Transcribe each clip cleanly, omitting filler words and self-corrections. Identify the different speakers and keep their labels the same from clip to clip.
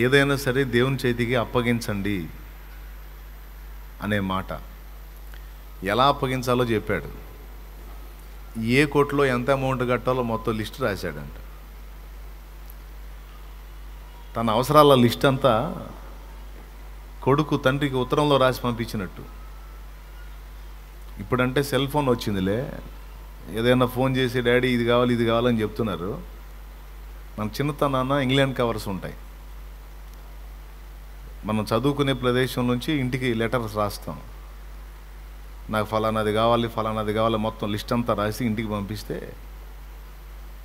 Speaker 1: ఏదైనా సరే దేవుని చేతికి అప్పగించండి అనే మాట ఎలా అప్పగించాలో చెప్పాడు. ఏ కోర్టులో ఎంత అమౌంట్ కట్టాలో మొత్తం లిస్ట్ రాశాడంట. తన అవసరాల లిస్ట్ అంతా కొడుకు తండ్రికి ఉత్తరంలో రాసి పంపించినట్టు. ఇప్పుడంటే సెల్ ఫోన్ వచ్చిందిలే, ఏదైనా ఫోన్ చేసి డాడీ ఇది కావాలి ఇది కావాలని చెప్తున్నారు. మన చిన్నతనాన్న ఇంగ్లాండ్ కవర్స్ ఉంటాయి. మనం చదువుకునే ప్రదేశం నుంచి ఇంటికి లెటర్స్ రాస్తాం. నాకు ఫలానాది కావాలి మొత్తం లిస్ట్ అంతా రాసి ఇంటికి పంపిస్తే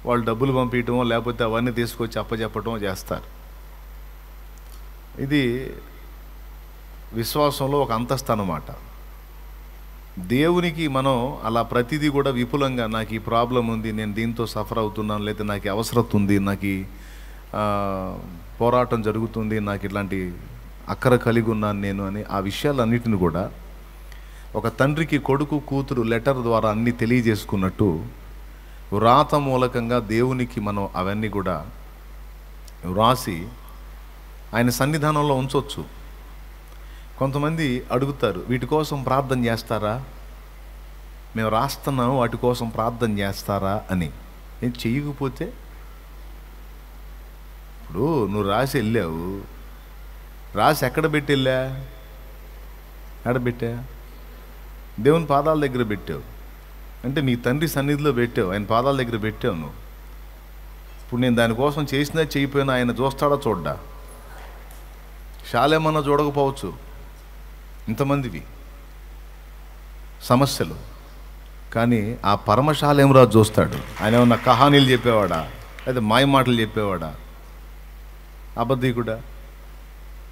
Speaker 1: వాళ్ళు డబ్బులు పంపించటమో లేకపోతే అవన్నీ తీసుకొచ్చి అప్పచెప్పటమో చేస్తారు. ఇది విశ్వాసంలో ఒక అంతస్తు అన్నమాట. దేవునికి మనం అలా ప్రతిదీ కూడా విపులంగా, నాకు ఈ ప్రాబ్లం ఉంది, నేను దీంతో సఫర్ అవుతున్నాను, లేకపోతే నాకు అవసరం ఉంది, నాకు పోరాటం జరుగుతుంది, నాకు ఇట్లాంటి అక్కర కలిగి ఉన్నాను నేను అని ఆ విషయాలన్నిటిని కూడా ఒక తండ్రికి కొడుకు కూతురు లెటర్ ద్వారా అన్నీ తెలియజేసుకున్నట్టు వ్రాత మూలకంగా దేవునికి మనం అవన్నీ కూడా వ్రాసి ఆయన సన్నిధానంలో ఉంచవచ్చు. కొంతమంది అడుగుతారు, వీటి కోసం ప్రార్థన చేస్తారా, మేము రాస్తున్నాము వాటి కోసం ప్రార్థన చేస్తారా అని. నేను చెయ్యకపోతే, ఇప్పుడు నువ్వు రాసి వెళ్ళావు, రాసి ఎక్కడ పెట్టి వెళ్ళా, ఎక్కడ పెట్టా, దేవుని పాదాల దగ్గర పెట్టావు. అంటే నీ తండ్రి సన్నిధిలో పెట్టావు, ఆయన పాదాల దగ్గర పెట్టావు నువ్వు. ఇప్పుడు నేను దానికోసం చేసినా చేయకపోయినా ఆయన చూస్తాడా చూడ్డా? శాలేమన్నా చూడకపోవచ్చు. ఇంతమందివి సమస్యలు, కానీ ఆ పరమశాలేమరాజు చూస్తాడు. ఆయన ఏమన్నా కహానీలు చెప్పేవాడా, లేదా మాయ మాటలు చెప్పేవాడా, అబద్ధీకుడా?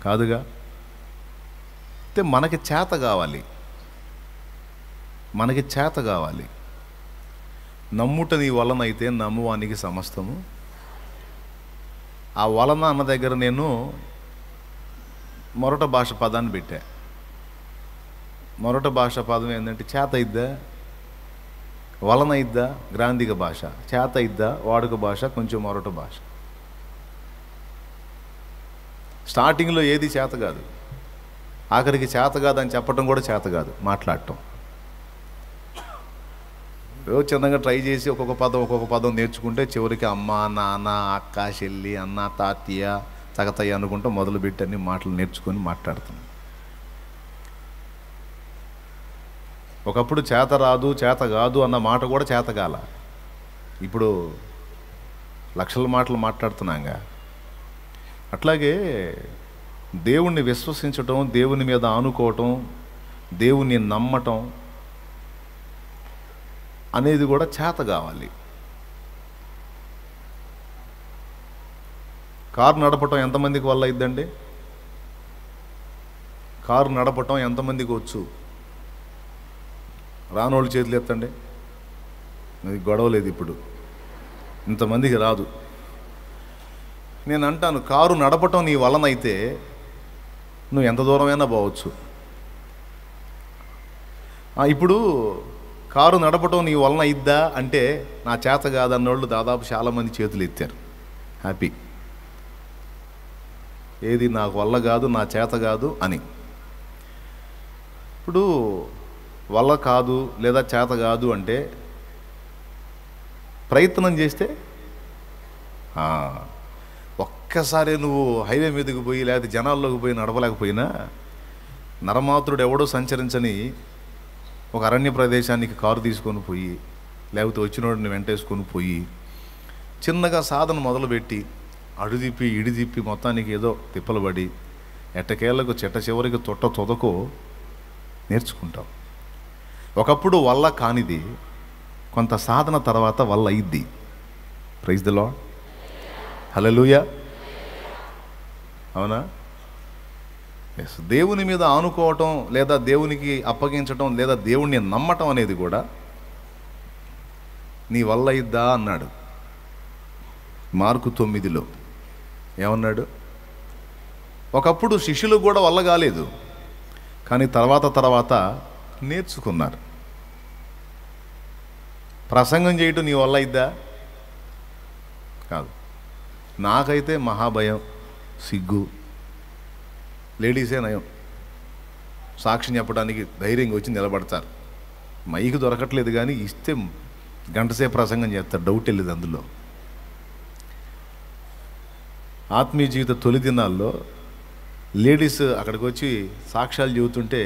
Speaker 1: కాదుగా. అయితే మనకి చేత కావాలి, మనకి చేత కావాలి. నమ్ముట నీ వలన అయితే నమ్మువానికి సమస్తము. ఆ వలన అన్న దగ్గర నేను మొరట భాష పదాన్ని పెట్టా. మొరట భాష పదం ఏంటంటే చేత ఇద్దా, వలన ఇద్దా గ్రాంధిక భాష, చేత ఇద్దా వాడుక భాష, కొంచెం మొరట భాష. స్టార్టింగ్లో ఏది చేత కాదు, ఆఖరికి చేత కాదని చెప్పటం కూడా చేత కాదు, మాట్లాడటం. ఏదో చిన్నగా ట్రై చేసి ఒక్కొక్క పదం నేర్చుకుంటే చివరికి అమ్మ, నాన్న, అక్క, చెల్లి, అన్న, తాతయ్య, తగతయ్య అనుకుంటూ మొదలుపెట్టి అన్ని మాటలు నేర్చుకొని మాట్లాడుతున్నాం. ఒకప్పుడు చేత రాదు, చేత కాదు అన్న మాట కూడా చేత కాల. ఇప్పుడు లక్షల మాటలు మాట్లాడుతున్నాంగా. అట్లాగే దేవుణ్ణి విశ్వసించటం, దేవుని మీద ఆనుకోవటం, దేవుణ్ణి నమ్మటం అనేది కూడా చేత కావాలి. కారు నడపటం ఎంతమందికి వల్ల అయిద్దండి? కారు నడపటం ఎంతమందికి వచ్చు? రానోళ్ళు చేతులు ఎత్తండి. అది గొడవ లేదు, ఇప్పుడు ఇంతమందికి రాదు. నేను అంటాను, కారు నడపటం నీ వలనైతే నువ్వు ఎంత దూరమైనా పోవచ్చు. ఇప్పుడు కారు నడపటం నీ వలన ఇద్దా అంటే నా చేత కాదన్నోళ్ళు దాదాపు చాలామంది చేతులు ఎత్తారు. హ్యాపీ. ఏది నాకు వల్ల కాదు, నా చేత కాదు అని. ఇప్పుడు వల్ల కాదు లేదా చేత కాదు అంటే ప్రయత్నం చేస్తే ఒక్కసారి నువ్వు హైవే మీదకి పోయి లేకపోతే జనాల్లోకి పోయి నడపలేకపోయినా, నరమాతృడు ఎవడో సంచరించని ఒక అరణ్య ప్రదేశానికి కారు తీసుకొని పోయి లేకపోతే వచ్చినోడిని వెంటేసుకొని పోయి చిన్నగా సాధన మొదలుపెట్టి అడుదిప్పి ఇడిదిప్పి మొత్తానికి ఏదో తిప్పలు పడి ఎట్టకేళ్లకు చెట్ట చివరికి తొట్ట తొదకో నేర్చుకుంటాం. ఒకప్పుడు వల్ల కానిది కొంత సాధన తర్వాత వల్ల అయ్యిద్ది. Praise the Lord. హల్లెలూయా. అవునా? ఎస్. దేవుని మీద ఆనుకోవటం లేదా దేవునికి అప్పగించటం లేదా దేవుణ్ణి నమ్మటం అనేది కూడా నీ వల్ల అయ్యిద్దా అన్నాడు మార్కు 9లో. ఏమన్నాడు? ఒకప్పుడు శిష్యులకు కూడా వల్ల కాలేదు, కానీ తర్వాత నేర్చుకున్నారు. ప్రసంగం చేయటం నీ వల్ల అయిద్దా? కాదు. నాకైతే మహాభయం సిగ్గు. లేడీసే నయం, సాక్ష్యం చెప్పడానికి ధైర్యంగా వచ్చి నిలబడతారు. మైకు దొరకట్లేదు కానీ ఇస్తే గంటసేపు ప్రసంగం చేస్తారు, డౌట్ వెళ్ళేది అందులో. ఆత్మీయ జీవిత తొలి దినాల్లో లేడీస్ అక్కడికి వచ్చి సాక్ష్యాలు చెబుతుంటే,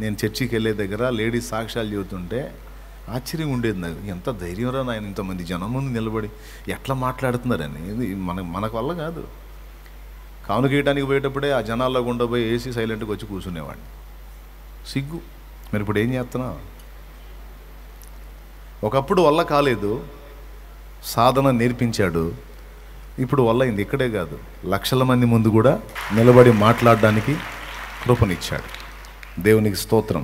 Speaker 1: నేను చర్చికి వెళ్ళే దగ్గర లేడీస్ సాక్ష్యాలు చెబుతుంటే ఆశ్చర్యం ఉండేది నాకు. ఎంత ధైర్యంరా నాయన, ఇంతమంది జనం ముందు నిలబడి ఎట్లా మాట్లాడుతున్నారని. ఇది మనకు వల్ల కాదు. కానుకేయడానికి పోయేటప్పుడే ఆ జనాల్లో గుండా పోయి ఏసీ సైలెంట్గా వచ్చి కూర్చునేవాడిని. సిగ్గు. మరి ఇప్పుడు ఏం చేస్తున్నా? ఒకప్పుడు వల్ల కాలేదు, సాధన నేర్పించాడు. ఇప్పుడు వల్ల అయింది. ఇక్కడే కాదు, లక్షల మంది ముందు కూడా నిలబడి మాట్లాడడానికి కృపనిచ్చాడు. దేవునికి స్తోత్రం.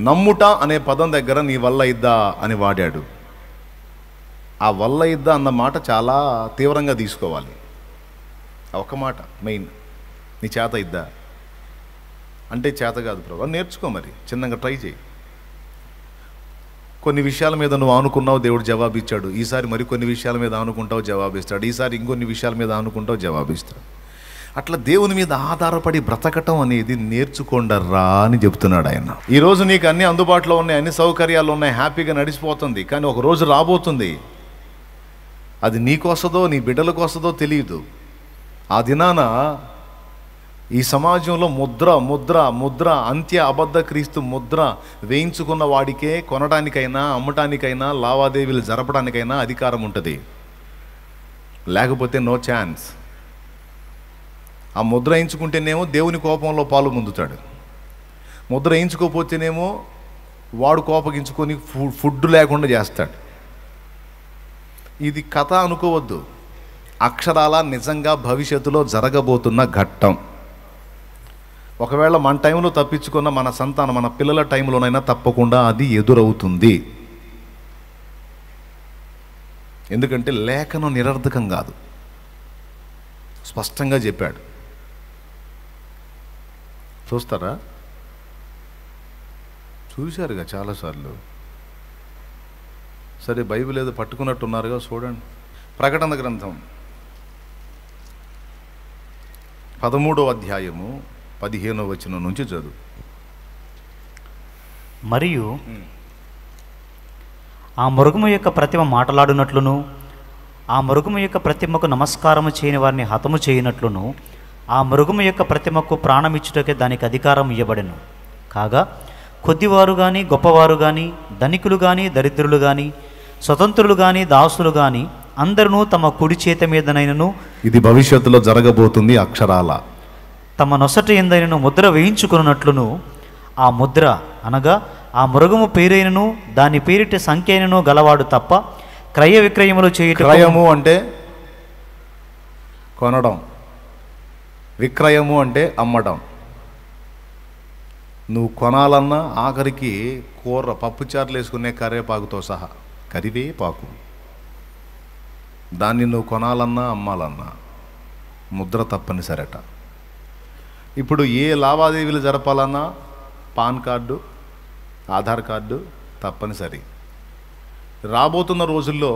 Speaker 1: నమ్ముట అనే పదం దగ్గర నీ వల్ల ఇద్దా అని వాడాడు. ఆ వల్ల ఇద్దా అన్న మాట చాలా తీవ్రంగా తీసుకోవాలి. ఒక మాట మెయిన్, నీ చేత ఇద్దా అంటే చేత కాదు ప్రభు, నేర్చుకో, మరి చిన్నగా ట్రై చేయి. కొన్ని విషయాల మీద నువ్వు ఆనుకున్నావు, దేవుడు జవాబిచ్చాడు. ఈసారి మరి కొన్ని విషయాల మీద ఆనుకుంటావు, జవాబిస్తాడు. ఈసారి ఇంకొన్ని విషయాల మీద ఆనుకుంటావు, జవాబిస్తాడు. అట్లా దేవుని మీద ఆధారపడి బ్రతకటం అనేది నేర్చుకోండర్రా అని చెప్తున్నాడు ఆయన. ఈరోజు నీకు అన్ని అందుబాటులో ఉన్నాయి, అన్ని సౌకర్యాలు ఉన్నాయి, హ్యాపీగా నడిచిపోతుంది. కానీ ఒక రోజు రాబోతుంది, అది నీకొస్తుందో నీ బిడ్డలకు వస్తుందో తెలియదు. ఆ దినాన ఈ సమాజంలో ముద్ర ముద్ర ముద్ర అంత్య అబద్ధ క్రీస్తు ముద్ర వేయించుకున్న వాడికే కొనడానికైనా అమ్మటానికైనా లావాదేవీలు జరపడానికైనా అధికారం ఉంటుంది, లేకపోతే నో ఛాన్స్. ఆ ముద్ర వేయించుకుంటేనేమో దేవుని కోపంలో పాలు పొందుతాడు, ముద్ర వేయించుకోకపోతేనేమో వాడు కోపగించుకొని ఫుడ్ లేకుండా చేస్తాడు. ఇది కథ అనుకోవద్దు, అక్షరాల నిజంగా భవిష్యత్తులో జరగబోతున్న ఘట్టం. ఒకవేళ మన టైంలో తప్పించుకున్న మన సంతానం, మన పిల్లల టైంలోనైనా తప్పకుండా అది ఎదురవుతుంది. ఎందుకంటే లేఖనం నిరర్థకం కాదు, స్పష్టంగా చెప్పాడు. చూస్తారా? చూశారుగా చాలాసార్లు. సరే, బైబిల్ ఏదో పట్టుకున్నట్టున్నారుగా, చూడండి. ప్రకటన గ్రంథం 13వ అధ్యాయము 15వ వచనం నుంచి చదువు.
Speaker 2: మరియు ఆ మృగము యొక్క ప్రతిమ మాట్లాడునట్లును, ఆ మృగము యొక్క ప్రతిమకు నమస్కారము చేయని వారిని హతము చేయనట్లును, ఆ మృగము యొక్క ప్రతిమకు ప్రాణమిచ్చుటకే దానికి అధికారం ఇవ్వబడెను. కాగా కొద్దివారు కానీ గొప్పవారు కానీ, ధనికులు కానీ దరిద్రులు కానీ, స్వతంత్రులు కానీ దాసులు కానీ అందరూ తమ కుడి చేత మీదనైనను,
Speaker 1: ఇది భవిష్యత్తులో జరగబోతుంది అక్షరాల,
Speaker 2: తమ నొసట ఎందైనను ముద్ర వేయించుకున్నట్లును, ఆ ముద్ర అనగా ఆ మృగము పేరైనను దాని పేరిట సంఖ్య అయినను గలవాడు తప్ప క్రయ విక్రయములు చేయుట.
Speaker 1: క్రయము అంటే కొనడం, విక్రయము అంటే అమ్మడం. నువ్వు కొనాలన్నా ఆఖరికి కూర పప్పుచారులు వేసుకునే కరివేపాకుతో సహా, కరివేపాకు, దాన్ని నువ్వు కొనాలన్నా అమ్మాలన్నా ముద్ర తప్పనిసరట. ఇప్పుడు ఏ లావాదేవీలు జరపాలన్నా పాన్ కార్డు, ఆధార్ కార్డు తప్పనిసరి. రాబోతున్న రోజుల్లో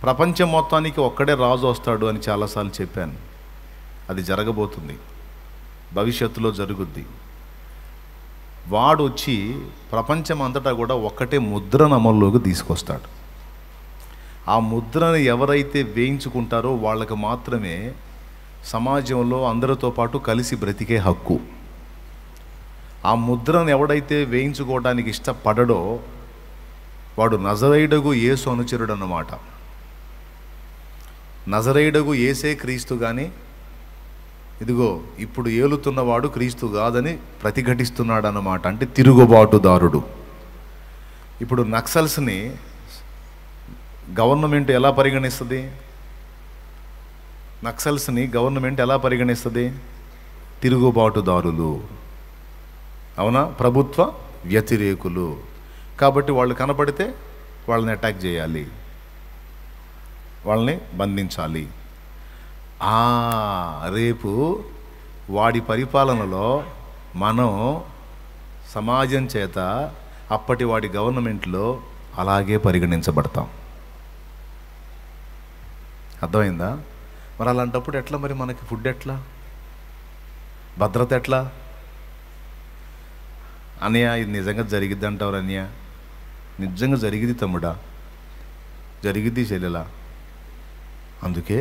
Speaker 1: ప్రపంచం మొత్తానికి ఒక్కడే రాజు వస్తాడు అని చాలాసార్లు చెప్పాను. అది జరగబోతుంది, భవిష్యత్తులో జరుగుద్ది. వాడు వచ్చి ప్రపంచం అంతటా కూడా ఒక్కటే ముద్రను అమల్లోకి తీసుకొస్తాడు. ఆ ముద్రను ఎవరైతే వేయించుకుంటారో వాళ్ళకి మాత్రమే సమాజంలో అందరితో పాటు కలిసి బ్రతికే హక్కు. ఆ ముద్రను ఎవడైతే వేయించుకోవడానికి ఇష్టపడడో వాడు నజరేయుడగు యేసు అనుచరుడు అన్నమాట. నజరేయుడగు యేసే క్రీస్తు కానీ, ఇదిగో ఇప్పుడు ఏలుతున్నవాడు క్రీస్తు కాదని ప్రతిఘటిస్తున్నాడు అన్నమాట. అంటే తిరుగుబాటుదారుడు. ఇప్పుడు నక్సల్స్ని గవర్నమెంట్ ఎలా పరిగణిస్తుంది? నక్సల్స్ని గవర్నమెంట్ ఎలా పరిగణిస్తుంది? తిరుగుబాటుదారులు, అవునా, ప్రభుత్వ వ్యతిరేకులు. కాబట్టి వాళ్ళు కనపడితే వాళ్ళని అటాక్ చేయాలి, వాళ్ళని బంధించాలి. రేపు వాడి పరిపాలనలో మనం సమాజం చేత అప్పటి వాడి గవర్నమెంట్లో అలాగే పరిగణించబడతాం. అర్థమైందా? మరి అలాంటప్పుడు ఎట్లా మరి మనకి ఫుడ్ ఎట్లా, భద్రత ఎట్లా? అన్నయ్య ఇది నిజంగా జరిగిద్ది అంటారు అన్నయ్య? నిజంగా జరిగిద్ది తమ్ముడా, జరిగిద్ది చెల్లెలా. అందుకే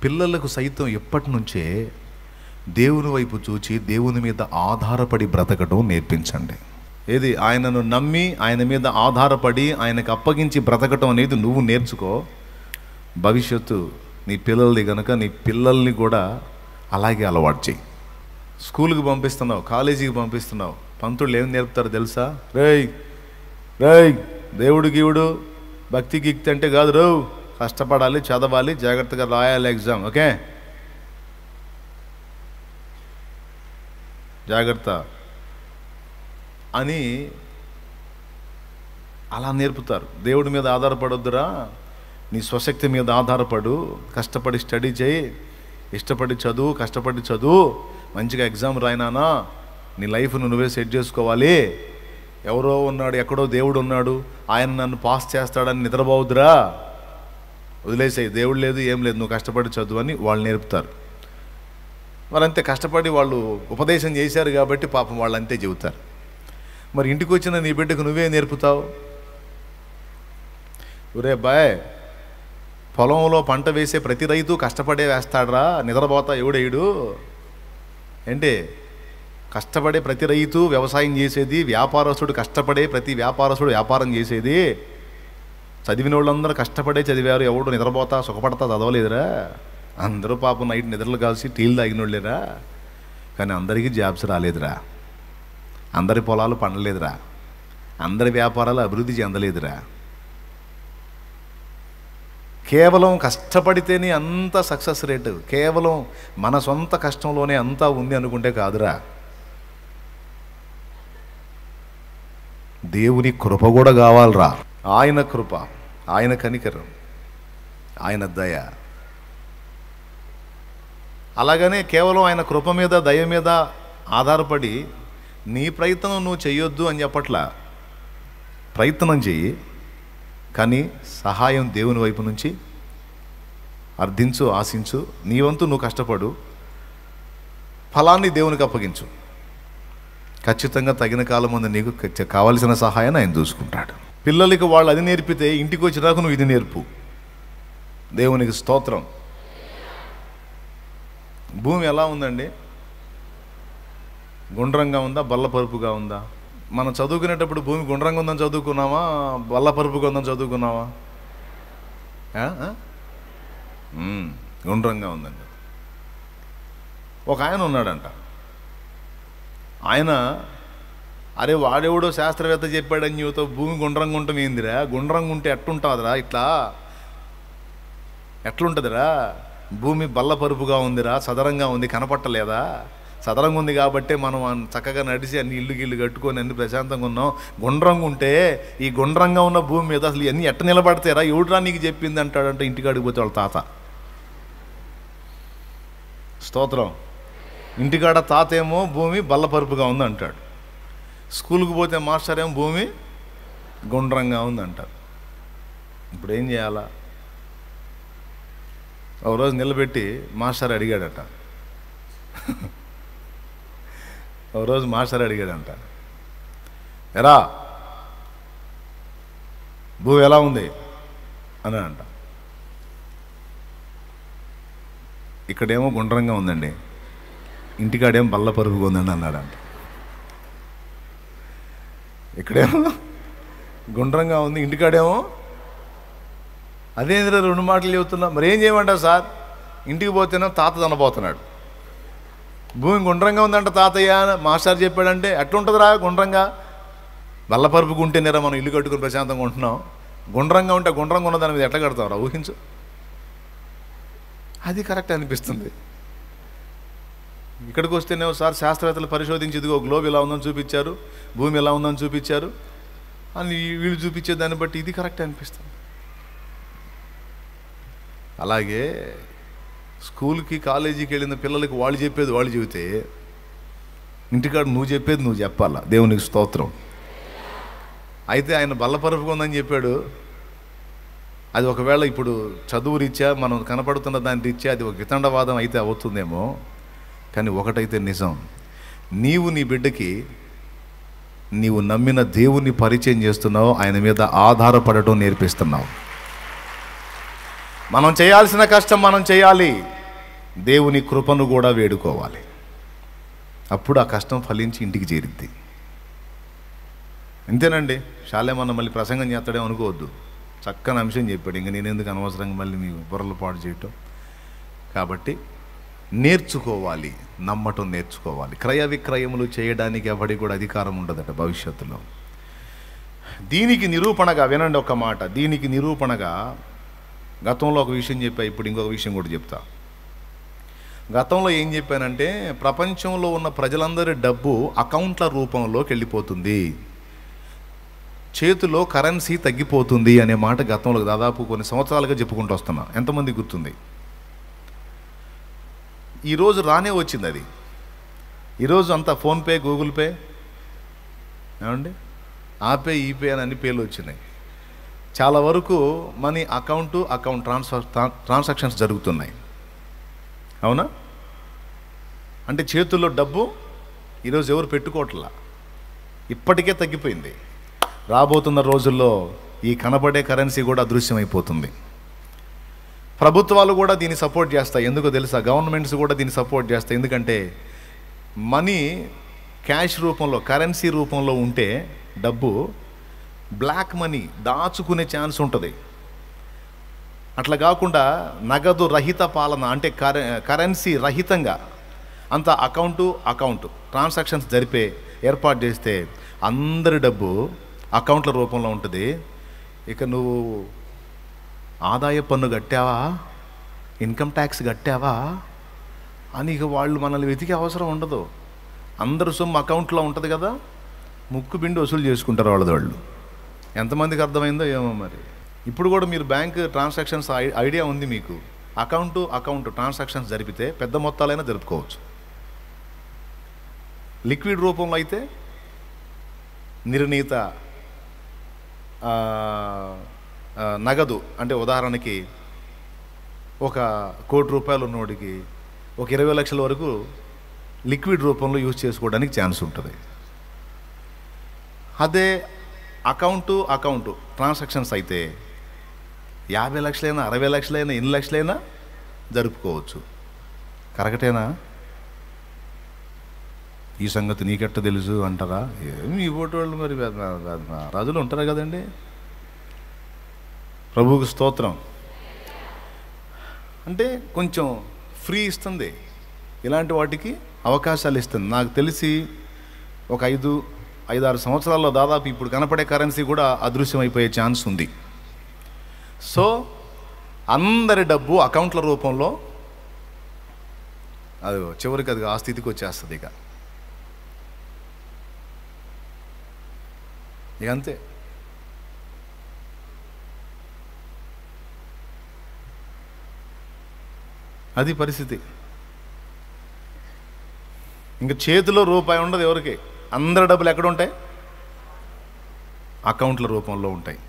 Speaker 1: పిల్లలకు సైతం ఎప్పటి నుంచే దేవుని వైపు చూచి దేవుని మీద ఆధారపడి బ్రతకడం నేర్పించండి. ఏది ఆయనను నమ్మి ఆయన మీద ఆధారపడి ఆయనకు అప్పగించి బ్రతకటం అనేది నువ్వు నేర్చుకో. భవిష్యత్తు నీ పిల్లలది కనుక నీ పిల్లల్ని కూడా అలాగే అలవాటు చేయి. స్కూల్కి పంపిస్తున్నావు, కాలేజీకి పంపిస్తున్నావు, పంతులు ఏం నేర్పుతారు తెలుసా? రేయ్ రేయ్ దేవుడు గీవుడు భక్తి గిక్తి అంటే కాదు రో, కష్టపడాలి, చదవాలి, జాగ్రత్తగా రాయాలి ఎగ్జామ్, ఓకే జాగ్రత్త అని అలా నేర్పుతారు. దేవుడి మీద ఆధారపడొద్దురా, నీ స్వశక్తి మీద ఆధారపడు, కష్టపడి స్టడీ చేయి, ఇష్టపడి చదువు, కష్టపడి చదువు, మంచిగా ఎగ్జామ్ రాయినానా, నీ లైఫ్ను నువ్వే సెట్ చేసుకోవాలి. ఎవరో ఉన్నాడు, ఎక్కడో దేవుడు ఉన్నాడు, ఆయన నన్ను పాస్ చేస్తాడని నిద్రపోవద్దురా, వదిలేసాయి, దేవుడు లేదు ఏం లేదు, నువ్వు కష్టపడి చదువు అని వాళ్ళు నేర్పుతారు. వాళ్ళంతే కష్టపడి వాళ్ళు ఉపదేశం చేశారు కాబట్టి పాపం వాళ్ళు అంతే చెబుతారు. మరి ఇంటికి వచ్చిన నీ బిడ్డకు నువ్వే నేర్పుతావు. ఒరే బాయ్, పొలంలో పంట వేసే ప్రతి రైతు కష్టపడే వేస్తాడ్రా, నిద్రపోతా ఎవడేయుడు ఏంటి? కష్టపడే ప్రతి రైతు వ్యవసాయం చేసేది, వ్యాపారస్తుడు కష్టపడే ప్రతి వ్యాపారస్తుడు వ్యాపారం చేసేది. చదివిన వాళ్ళందరూ కష్టపడే చదివారు, ఎవడు నిద్రపోతా సుఖపడతా చదవలేదురా. అందరూ పాపం నైట్ నిద్రలు కాల్సి టీలు తాగిన వాళ్ళేరా. కానీ అందరికీ జాబ్స్ రాలేదురా, అందరి పొలాలు పండలేదురా, అందరి వ్యాపారాలు అభివృద్ధి చెందలేదురా. కేవలం కష్టపడితేనే అంత సక్సెస్ రేటు, కేవలం మన సొంత కష్టంలోనే అంతా ఉంది అనుకుంటే కాదురా. దేవుని కృప కూడా కావాలరా. ఆయన కృప, ఆయన కనికరం, ఆయన దయ. అలాగనే కేవలం ఆయన కృప మీద దయ మీద ఆధారపడి నీ ప్రయత్నం నువ్వు చెయ్యొద్దు అని చెప్పట్లా. ప్రయత్నం చెయ్యి, కానీ సహాయం దేవుని వైపు నుంచి అర్థించు, ఆశించు. నీ వంతు నువ్వు కష్టపడు, ఫలాన్ని దేవునికి అప్పగించు. ఖచ్చితంగా తగిన కాలం ముందు నీకు కావలసిన సహాయాన్ని ఆయన చూసుకుంటాడు. పిల్లలకి వాళ్ళు అది నేర్పితే ఇంటికి వచ్చినాక నువ్వు ఇది నేర్పు. దేవునికి స్తోత్రం. భూమి ఎలా ఉందండి? గుండ్రంగా ఉందా, బల్లపరుపుగా ఉందా? మనం చదువుకునేటప్పుడు భూమి గుండ్రంగా ఉందని చదువుకున్నావా, బల్లపరుపుగా ఉందని చదువుకున్నావా? గుండ్రంగా ఉందండి. ఒక ఆయన ఉన్నాడంట, ఆయన అరే వాడెవడో శాస్త్రవేత్త చెప్పాడని చెబుతా భూమి గుండ్రంగా ఉంటాం ఏందిరా, గుండ్రంగా ఉంటే ఎట్టుంటుందిరా, ఇట్లా ఎట్లుంటుందిరా, భూమి బల్లపరుపుగా ఉందిరా, సదరంగా ఉంది, కనపట్టలేదా? సదరంగా ఉంది కాబట్టే మనం చక్కగా నడిచి అన్ని ఇల్లు గిల్లు కట్టుకొని అన్ని ప్రశాంతంగా ఉన్నాం. గుండ్రంగా ఉంటే ఈ గుండ్రంగా ఉన్న భూమి మీద అసలు ఇవన్నీ ఎట్ట నిలబడతారా, ఎవడురా నీకు చెప్పింది అంటాడంటే ఇంటికాడికి పోతే వాళ్ళ తాత. స్తోత్రం. ఇంటికాడ తాత ఏమో భూమి బల్లపరుపుగా ఉంది అంటాడు, స్కూల్కి పోతే మాస్టర్ ఏమో భూమి గుండ్రంగా ఉంది అంటారు. ఇప్పుడు ఏం చేయాలా? ఒకరోజు నిలబెట్టి మాస్టర్ అడిగాడట, ఒకరోజు మాస్టర్ అడిగాడంట, ఎరా భూమి ఎలా ఉంది అని అంట. ఇక్కడేమో గుండ్రంగా ఉందండి, ఇంటికాడేమో బల్లపరుపుగా ఉందండి అన్నాడంట. ఇక్కడేమో గుండ్రంగా ఉంది, ఇంటికాడేమో అదేంద్ర రెండు మాటలు చెబుతున్నా. మరి ఏం చేయమంటావు సార్? ఇంటికి పోతేనో తాత తనపోతున్నాడు, భూమి గుండ్రంగా ఉందంట తాతయ్య మాస్టర్ చెప్పాడంటే ఎట్లుంటుందిరా గుండ్రంగా? బల్లపరుపుగా ఉంటేనేరా మనం ఇల్లు కట్టుకుని ప్రశాంతంగా ఉంటున్నాం, గుండ్రంగా ఉంటే గుండ్రంగా ఉన్న దాని మీద ఎట్లా కడతావురా? ఊహించు. అది కరెక్ట్ అనిపిస్తుంది. ఇక్కడికి వస్తేనే సార్ శాస్త్రవేత్తలు పరిశోధించి ఇదిగో గ్లోబ్ ఎలా ఉందని చూపించారు, భూమి ఎలా ఉందని చూపించారు అని వీళ్ళు చూపించే దాన్ని బట్టి ఇది కరెక్ట్ అనిపిస్తుంది. అలాగే స్కూల్కి కాలేజీకి వెళ్ళిన పిల్లలకి వాళ్ళు చెప్పేది వాళ్ళు చెబితే ఇంటికాడ నువ్వు చెప్పేది నువ్వు చెప్పాలా. దేవునికి స్తోత్రం. అయితే ఆయన బల్లపరుపుగా ఉందని చెప్పాడు, అది ఒకవేళ ఇప్పుడు చదువు రీత్యా మనం కనపడుతున్న దాని రీత్యా అది ఒక వితండవాదం అయితే అవుతుందేమో, కానీ ఒకటైతే నిజం, నీవు నీ బిడ్డకి నీవు నమ్మిన దేవుని పరిచయం చేస్తున్నావు, ఆయన మీద ఆధారపడటం నేర్పిస్తున్నావు. మనం చేయాల్సిన కష్టం మనం చేయాలి, దేవుని కృపను కూడా వేడుకోవాలి. అప్పుడు ఆ కష్టం ఫలించి ఇంటికి చేరిద్ది. అంతేనండి. శాలేమన్న మళ్ళీ ప్రసంగం చేస్తాడే అనుకోవద్దు, చక్కని అంశం చెప్పాడు. ఇంక నేను ఎందుకు అనవసరంగా మళ్ళీ మీ బుర్రలు పాడు చేయటం. కాబట్టి నేర్చుకోవాలి, నమ్మటం నేర్చుకోవాలి. క్రయ విక్రయములు చేయడానికి ఎవరికి కూడా అధికారం ఉండదట భవిష్యత్తులో. దీనికి నిరూపణగా వినండి ఒక మాట, దీనికి నిరూపణగా గతంలో ఒక విషయం చెప్పా, ఇప్పుడు ఇంకొక విషయం కూడా చెప్తా. గతంలో ఏం చెప్పానంటే, ప్రపంచంలో ఉన్న ప్రజలందరి డబ్బు అకౌంట్ల రూపంలోకి వెళ్ళిపోతుంది, చేతిలో కరెన్సీ తగ్గిపోతుంది అనే మాట గతంలో దాదాపు కొన్ని సంవత్సరాలుగా చెప్పుకుంటూ వస్తున్నా. ఎంతమంది గుర్తుంది? ఈరోజు రానే వచ్చింది అది. ఈరోజు అంతా ఫోన్పే, గూగుల్ పే, ఏమండి ఆపే ఈపే అని అన్ని పేర్లు వచ్చినాయి. చాలా వరకు మనీ అకౌంట్ ట్రాన్సాక్షన్స్ జరుగుతున్నాయి. అవునా? అంటే చేతుల్లో డబ్బు ఈరోజు ఎవరు పెట్టుకోవట్లా, ఇప్పటికే తగ్గిపోయింది. రాబోతున్న రోజుల్లో ఈ కనబడే కరెన్సీ కూడా అదృశ్యమైపోతుంది. ప్రభుత్వాలు కూడా దీన్ని సపోర్ట్ చేస్తాయి. ఎందుకో తెలుసా? గవర్నమెంట్స్ కూడా దీన్ని సపోర్ట్ చేస్తాయి. ఎందుకంటే మనీ క్యాష్ రూపంలో, కరెన్సీ రూపంలో ఉంటే డబ్బు బ్లాక్ మనీ దాచుకునే ఛాన్స్ ఉంటుంది. అట్లా కాకుండా నగదు రహిత పాలన, అంటే కరెన్సీ రహితంగా అంత అకౌంట్ ట్రాన్సాక్షన్స్ జరిపే ఏర్పాటు చేస్తే అందరి డబ్బు అకౌంట్ల రూపంలో ఉంటుంది. ఇక నువ్వు ఆదాయ పన్ను కట్టావా, ఇన్కమ్ ట్యాక్స్ కట్టావా అని ఇక వాళ్ళు మనల్ని వెతికే అవసరం ఉండదు. అందరు సొమ్ము అకౌంట్లో ఉంటుంది కదా, ముక్కు పిండి వసూలు చేసుకుంటారు వాళ్ళు. ఎంతమందికి అర్థమైందో ఏమో మరి. ఇప్పుడు కూడా మీరు బ్యాంక్ ట్రాన్సాక్షన్స్ ఐడియా ఉంది మీకు. అకౌంట్ ట్రాన్సాక్షన్స్ జరిపితే పెద్ద మొత్తాలైనా జరుపుకోవచ్చు. లిక్విడ్ రూపంలో అయితే నిర్ణీత నగదు, అంటే ఉదాహరణకి ఒక ₹1,00,00,000 ఉన్నోడికి ఒక 20 లక్షల వరకు లిక్విడ్ రూపంలో యూజ్ చేసుకోవడానికి ఛాన్స్ ఉంటుంది. అదే అకౌంట్ ట్రాన్సాక్షన్స్ అయితే 50 లక్షలైనా 60 లక్షలైనా ఎన్ని లక్షలైనా జరుపుకోవచ్చు. కరెక్టేనా? ఈ సంగతి నీకెట్ట తెలుసు అంటారా? ఏమి ఇవ్వటోళ్ళు మరి రాజులు ఉంటారు కదండి. ప్రభువుకు స్తోత్రం. అంటే కొంచెం ఫ్రీ ఇస్తుంది, ఇలాంటి వాటికి అవకాశాలు ఇస్తుంది. నాకు తెలిసి ఒక 5-6 సంవత్సరాల్లో దాదాపు ఇప్పుడు కనపడే కరెన్సీ కూడా అదృశ్యమైపోయే ఛాన్స్ ఉంది. సో అందరి డబ్బు అకౌంట్ల రూపంలో అది చివరికి అది ఆ స్థితికి వచ్చేస్తుంది. ఇక అంతే. అది పరిస్థితి. ఇంకా చేతిలో రూపాయి ఉండదు ఎవరికి. అందరి డబ్బులు ఎక్కడ ఉంటాయి? అకౌంట్ల రూపంలో ఉంటాయి.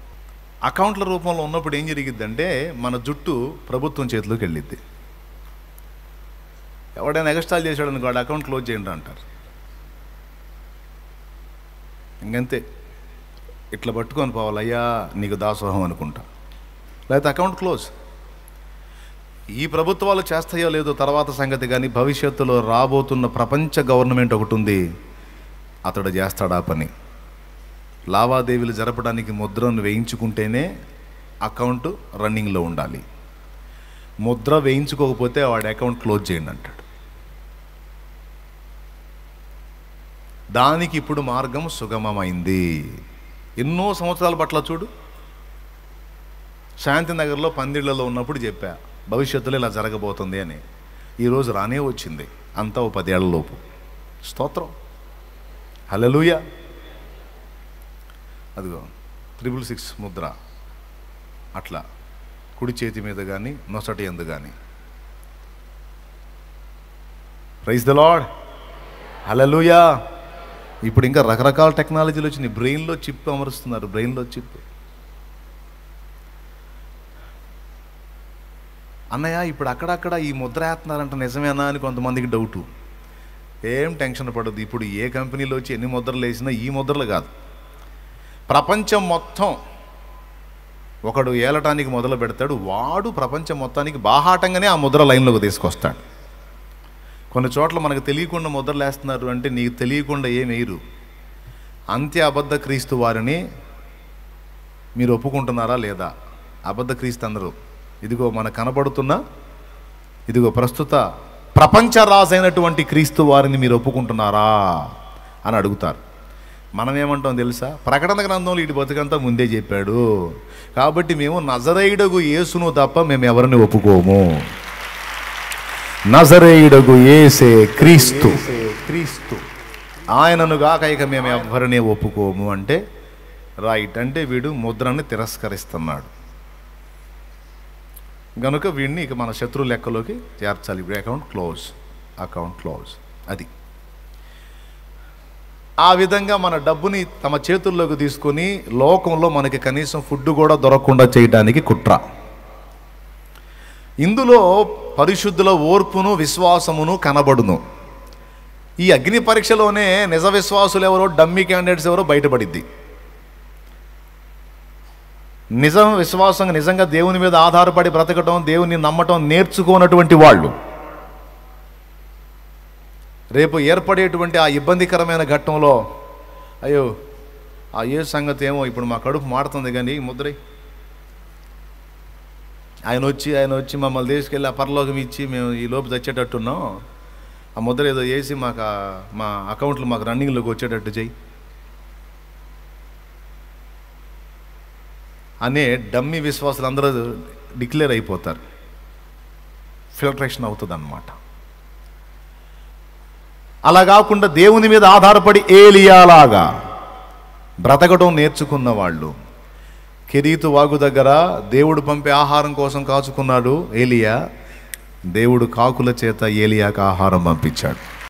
Speaker 1: అకౌంట్ల రూపంలో ఉన్నప్పుడు ఏం జరిగిద్దంటే మన జుట్టు ప్రభుత్వం చేతిలోకి వెళ్ళిద్ది. ఎవడైనా ఎగస్ట్రాల్ చేశాడు అనుకో, వాడు అకౌంట్ క్లోజ్ చేయండి అంటారు. ఇంకంతే. ఇట్లా పట్టుకొని పోవాలి, అయ్యా నీకు దాసోహం అనుకుంటా, లేకపోతే అకౌంట్ క్లోజ్. ఈ ప్రభుత్వాలు చేస్తాయో లేదో తర్వాత సంగతి, కానీ భవిష్యత్తులో రాబోతున్న ప్రపంచ గవర్నమెంట్ ఒకటి ఉంది, అతడు చేస్తాడా పని. లావాదేవీలు జరపడానికి ముద్రను వేయించుకుంటేనే అకౌంట్ రన్నింగ్లో ఉండాలి. ముద్ర వేయించుకోకపోతే వాడి అకౌంట్ క్లోజ్ చేయండి అంటాడు. దానికి ఇప్పుడు మార్గం సుగమమైంది. ఎన్నో సంవత్సరాల పట్ల చూడు, శాంతినగర్లో పందిళ్లలో ఉన్నప్పుడు చెప్పా భవిష్యత్తులో ఇలా జరగబోతుంది అని. ఈరోజు రానే వచ్చింది, అంతా ఓ 10 ఏళ్లలోపు. స్తోత్రం, హల్లెలూయా. అదిగో 666 ముద్ర అట్లా కుడి చేతి మీద కానీ నొసటి ఎందు కానీ. ప్రైజ్ ద లార్డ్, హల్లెలూయా. ఇప్పుడు ఇంకా రకరకాల టెక్నాలజీలు వచ్చినాయి. బ్రెయిన్లో చిప్ అమరుస్తున్నారు, బ్రెయిన్లో చిప్. అన్నయ్య ఇప్పుడు అక్కడక్కడ ఈ ముద్ర వేస్తున్నారంట, నిజమేనా అని కొంతమందికి డౌటు. ఏం టెన్షన్ పడదు. ఇప్పుడు ఏ కంపెనీలో వచ్చి ఎన్ని ముద్రలు వేసినా ఈ ముద్రలు కాదు, ప్రపంచం మొత్తం ఒకడు ఏలటానికి మొదలు పెడతాడు, వాడు ప్రపంచం మొత్తానికి బాహాటంగానే ఆ ముద్ర లైన్లోకి తీసుకొస్తాడు. కొన్ని చోట్ల మనకు తెలియకుండా ముద్రలు వేస్తున్నారు అంటే నీకు తెలియకుండా ఏం వేయరు. అంత్య అబద్ధ క్రీస్తు వారిని మీరు ఒప్పుకుంటున్నారా లేదా? అబద్ధ క్రీస్తు అందరూ ఇదిగో మనకు కనబడుతున్న ఇదిగో ప్రస్తుత ప్రపంచ రాజైనటువంటి క్రీస్తు వారిని మీరు ఒప్పుకుంటున్నారా అని అడుగుతారు. మనం ఏమంటాం తెలుసా? ప్రకటన గ్రంథంలో ఇటు బతుకంతా ముందే చెప్పాడు కాబట్టి మేము నజరేయుడగు యేసును తప్ప మేము ఎవరిని ఒప్పుకోము. నజరేయుడగు యేసే క్రీస్తు, ఆయనను గాక ఇక మేము ఎవరిని ఒప్పుకోము అంటే రైట్, అంటే వీడు ముద్రని తిరస్కరిస్తున్నాడు గనుక వీడిని ఇక మన శత్రు లెక్కలోకి చేర్చాలి. ఇప్పుడు అకౌంట్ క్లోజ్. అది ఆ విధంగా మన డబ్బుని తమ చేతుల్లోకి తీసుకొని లోకంలో మనకి కనీసం ఫుడ్ కూడా దొరకకుండా చేయడానికి కుట్ర. ఇందులో పరిశుద్ధుల ఓర్పును విశ్వాసమును కనబడును. ఈ అగ్ని పరీక్షలోనే నిజ విశ్వాసులు ఎవరో, డమ్మీ క్యాండిడేట్స్ ఎవరో బయటపడిద్ది. నిజం విశ్వాసం, నిజంగా దేవుని మీద ఆధారపడి బ్రతకటం, దేవుని నమ్మటం నేర్చుకోనటువంటి వాళ్ళు రేపు ఏర్పడేటువంటి ఆ ఇబ్బందికరమైన ఘట్టంలో అయ్యో ఆ ఏ సంగతి ఏమో ఇప్పుడు మా కడుపు మాడుతుంది కానీ ముద్రై ఆయన వచ్చి మమ్మల్ని తీసుకెళ్ళి ఆ పరలోకం ఇచ్చి మేము ఈ లోపు తెచ్చేటట్టున్నాం, ఆ ముద్ర ఏదో వేసి మాకు మా అకౌంట్లు మాకు రన్నింగ్లోకి వచ్చేటట్టు చెయ్యి అనే డమ్మీ విశ్వాసాలు అందరూ డిక్లేర్ అయిపోతారు. ఫిల్ట్రేషన్ అవుతుంది అన్నమాట. అలా కాకుండా దేవుని మీద ఆధారపడి ఏలియాలాగా బ్రతకడం నేర్చుకున్న వాళ్ళు, కెరీతు వాగు దగ్గర దేవుడు పంపే ఆహారం కోసం కాచుకున్నాడు ఏలియా, దేవుడు కాకుల చేత ఏలియాకు ఆహారం పంపించాడు.